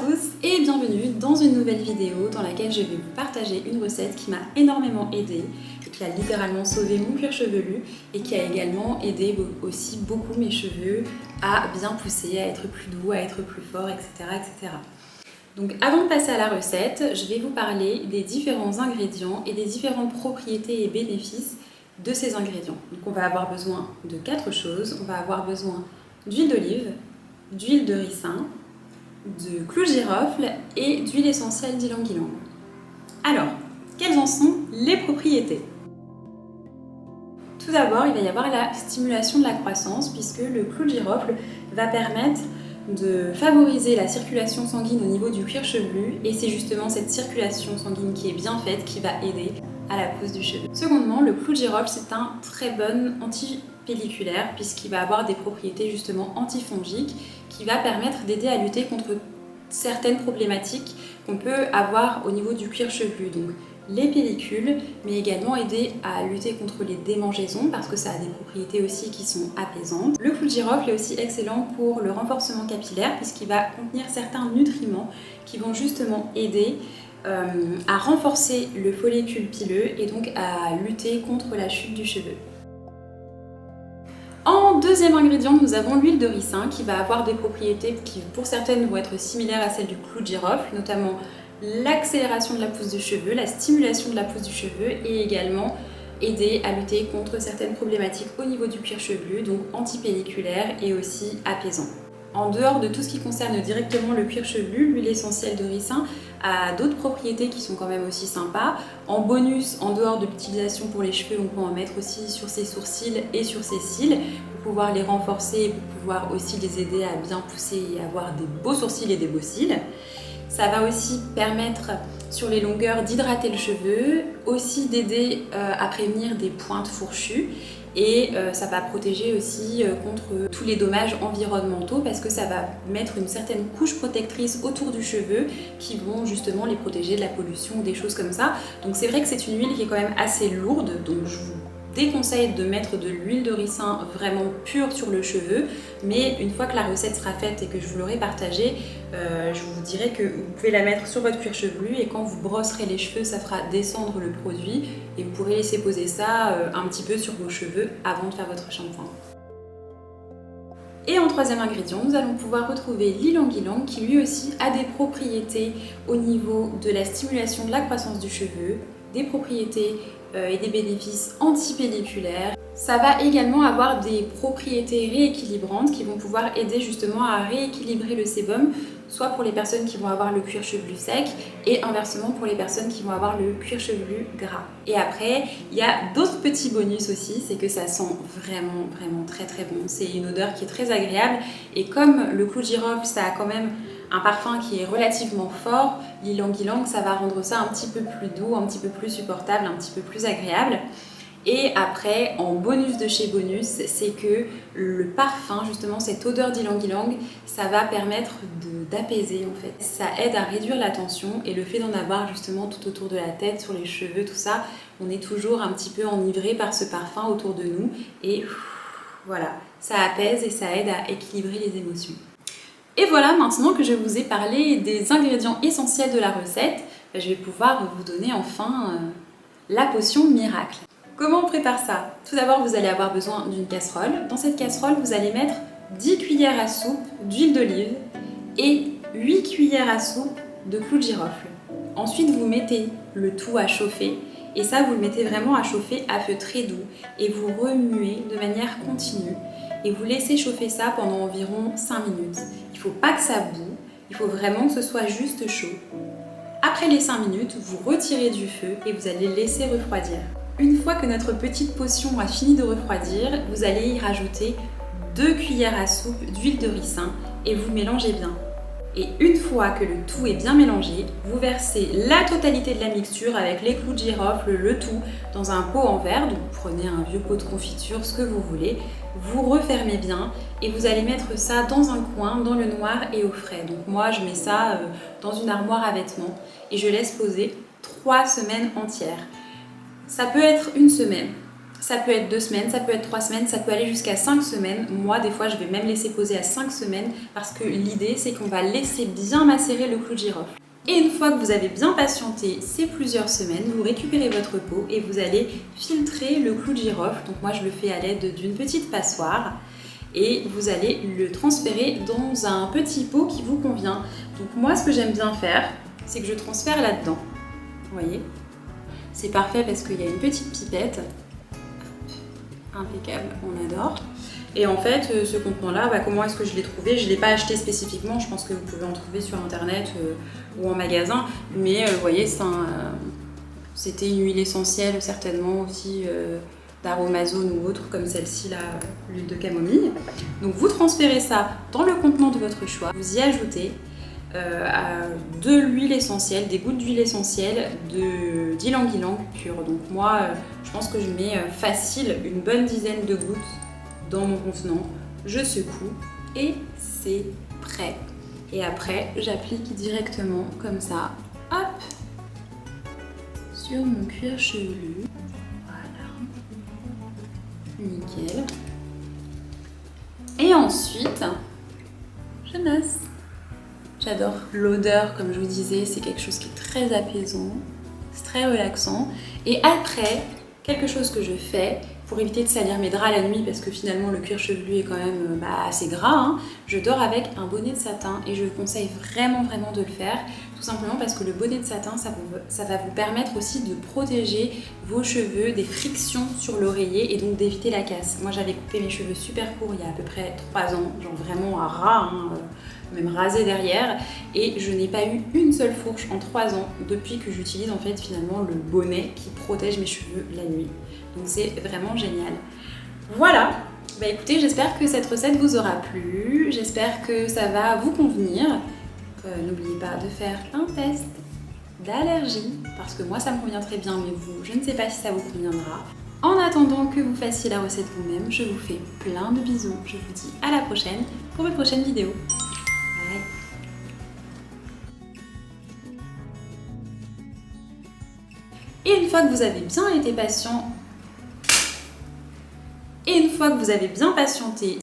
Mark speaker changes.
Speaker 1: tous et bienvenue dans une nouvelle vidéo dans laquelle je vais vous partager une recette qui m'a énormément aidée et qui a littéralement sauvé mon cuir chevelu et qui a également aidé aussi beaucoup mes cheveux à bien pousser, à être plus doux, à être plus forts, etc. etc. Donc avant de passer à la recette, je vais vous parler des différents ingrédients et des différentes propriétés et bénéfices de ces ingrédients. Donc on va avoir besoin de 4 choses. On va avoir besoin d'huile d'olive, d'huile de ricin, de clou de girofle et d'huile essentielle d'ylang-ylang. Alors, quelles en sont les propriétés? Tout d'abord, il va y avoir la stimulation de la croissance puisque le clou de girofle va permettre de favoriser la circulation sanguine au niveau du cuir chevelu et c'est justement cette circulation sanguine qui est bien faite qui va aider à la pousse du cheveu. Secondement, le clou de girofle c'est un très bon antipelliculaire puisqu'il va avoir des propriétés justement antifongiques qui va permettre d'aider à lutter contre certaines problématiques qu'on peut avoir au niveau du cuir chevelu. Donc les pellicules, mais également aider à lutter contre les démangeaisons parce que ça a des propriétés aussi qui sont apaisantes. Le clou de girofle est aussi excellent pour le renforcement capillaire puisqu'il va contenir certains nutriments qui vont justement aider à renforcer le follicule pileux et donc à lutter contre la chute du cheveu. En deuxième ingrédient, nous avons l'huile de ricin qui va avoir des propriétés qui pour certaines vont être similaires à celles du clou de girofle, notamment l'accélération de la pousse du cheveu, la stimulation de la pousse du cheveu et également aider à lutter contre certaines problématiques au niveau du cuir chevelu, donc antipelliculaire et aussi apaisant. En dehors de tout ce qui concerne directement le cuir chevelu, l'huile essentielle de ricin a d'autres propriétés qui sont quand même aussi sympas. En bonus, en dehors de l'utilisation pour les cheveux, on peut en mettre aussi sur ses sourcils et sur ses cils pour pouvoir les renforcer et pour pouvoir aussi les aider à bien pousser et avoir des beaux sourcils et des beaux cils. Ça va aussi permettre sur les longueurs d'hydrater le cheveu, aussi d'aider à prévenir des pointes fourchues et ça va protéger aussi contre tous les dommages environnementaux parce que ça va mettre une certaine couche protectrice autour du cheveu qui vont justement les protéger de la pollution ou des choses comme ça. Donc c'est vrai que c'est une huile qui est quand même assez lourde, donc je vous déconseille de mettre de l'huile de ricin vraiment pure sur le cheveu, mais une fois que la recette sera faite et que je vous l'aurai partagée, je vous dirai que vous pouvez la mettre sur votre cuir chevelu et quand vous brosserez les cheveux, ça fera descendre le produit et vous pourrez laisser poser ça un petit peu sur vos cheveux avant de faire votre shampoing. Et en troisième ingrédient, nous allons pouvoir retrouver l'ylang-ylang qui lui aussi a des propriétés au niveau de la stimulation de la croissance du cheveu, des propriétés et des bénéfices antipelliculaires. Ça va également avoir des propriétés rééquilibrantes qui vont pouvoir aider justement à rééquilibrer le sébum, soit pour les personnes qui vont avoir le cuir chevelu sec et inversement pour les personnes qui vont avoir le cuir chevelu gras. Et après, il y a d'autres petits bonus aussi, c'est que ça sent vraiment très bon. C'est une odeur qui est très agréable et comme le clou de girofle, ça a quand même un parfum qui est relativement fort, l'ylang-ylang, ça va rendre ça un petit peu plus doux, un petit peu plus supportable, un petit peu plus agréable. Et après, en bonus de chez bonus, c'est que le parfum, justement cette odeur d'ylang-ylang, ça va permettre d'apaiser en fait. Ça aide à réduire la tension et le fait d'en avoir justement tout autour de la tête, sur les cheveux, tout ça, on est toujours un petit peu enivré par ce parfum autour de nous et voilà, ça apaise et ça aide à équilibrer les émotions. Et voilà, maintenant que je vous ai parlé des ingrédients essentiels de la recette, je vais pouvoir vous donner enfin la potion miracle. Comment on prépare ça? Tout d'abord, vous allez avoir besoin d'une casserole. Dans cette casserole, vous allez mettre 10 cuillères à soupe d'huile d'olive et 8 cuillères à soupe de clou de girofle. Ensuite, vous mettez le tout à chauffer et ça, vous le mettez vraiment à chauffer à feu très doux et vous remuez de manière continue et vous laissez chauffer ça pendant environ 5 minutes. Il ne faut pas que ça boue, il faut vraiment que ce soit juste chaud. Après les 5 minutes, vous retirez du feu et vous allez laisser refroidir. Une fois que notre petite potion a fini de refroidir, vous allez y rajouter 2 cuillères à soupe d'huile de ricin et vous mélangez bien. Et une fois que le tout est bien mélangé, vous versez la totalité de la mixture avec les clous de girofle, le tout, dans un pot en verre. Donc vous prenez un vieux pot de confiture, ce que vous voulez, vous refermez bien et vous allez mettre ça dans un coin, dans le noir et au frais. Donc moi je mets ça dans une armoire à vêtements et je laisse poser 3 semaines entières. Ça peut être une semaine, Ça peut être 2 semaines, ça peut être 3 semaines, ça peut aller jusqu'à 5 semaines. Moi, des fois, je vais même laisser poser à 5 semaines parce que l'idée, c'est qu'on va laisser bien macérer le clou de girofle. Et une fois que vous avez bien patienté ces plusieurs semaines, vous récupérez votre pot et vous allez filtrer le clou de girofle. Donc moi, je le fais à l'aide d'une petite passoire. Et vous allez le transférer dans un petit pot qui vous convient. Donc moi, ce que j'aime bien faire, c'est que je transfère là-dedans. Vous voyez ? C'est parfait parce qu'il y a une petite pipette. Impeccable, on adore. Et en fait, ce contenant-là, comment est-ce que je l'ai trouvé? Je ne l'ai pas acheté spécifiquement, je pense que vous pouvez en trouver sur internet ou en magasin. Mais vous voyez, c'était une huile essentielle, certainement aussi d'aromazone ou autre, comme celle-ci, là, l'huile de camomille. Donc vous transférez ça dans le contenant de votre choix. Vous y ajoutez de l'huile essentielle, des gouttes d'huile essentielle d'ylang-ylang pur. Donc moi, je pense que je mets facile une bonne dizaine de gouttes dans mon contenant. Je secoue et c'est prêt. Et après, j'applique directement comme ça, hop, sur mon cuir chevelu. Voilà, nickel. Et ensuite, je masse. J'adore l'odeur, comme je vous disais, c'est quelque chose qui est très apaisant, c'est très relaxant. Et après, quelque chose que je fais pour éviter de salir mes draps la nuit, parce que finalement le cuir chevelu est quand même assez gras, hein, je dors avec un bonnet de satin et je vous conseille vraiment de le faire, tout simplement parce que le bonnet de satin, ça va vous permettre aussi de protéger vos cheveux des frictions sur l'oreiller et donc d'éviter la casse. Moi j'avais coupé mes cheveux super courts il y a à peu près 3 ans, genre vraiment à ras, hein, même rasé derrière, et je n'ai pas eu une seule fourche en 3 ans depuis que j'utilise en fait finalement le bonnet qui protège mes cheveux la nuit. Donc c'est vraiment génial. Voilà, écoutez, j'espère que cette recette vous aura plu, j'espère que ça va vous convenir. N'oubliez pas de faire un test d'allergie, parce que moi ça me convient très bien, mais vous, je ne sais pas si ça vous conviendra. En attendant que vous fassiez la recette vous-même, je vous fais plein de bisous. Je vous dis à la prochaine pour une prochaine vidéo. Bye. Et une fois que vous avez bien été patient, et une fois que vous avez bien patienté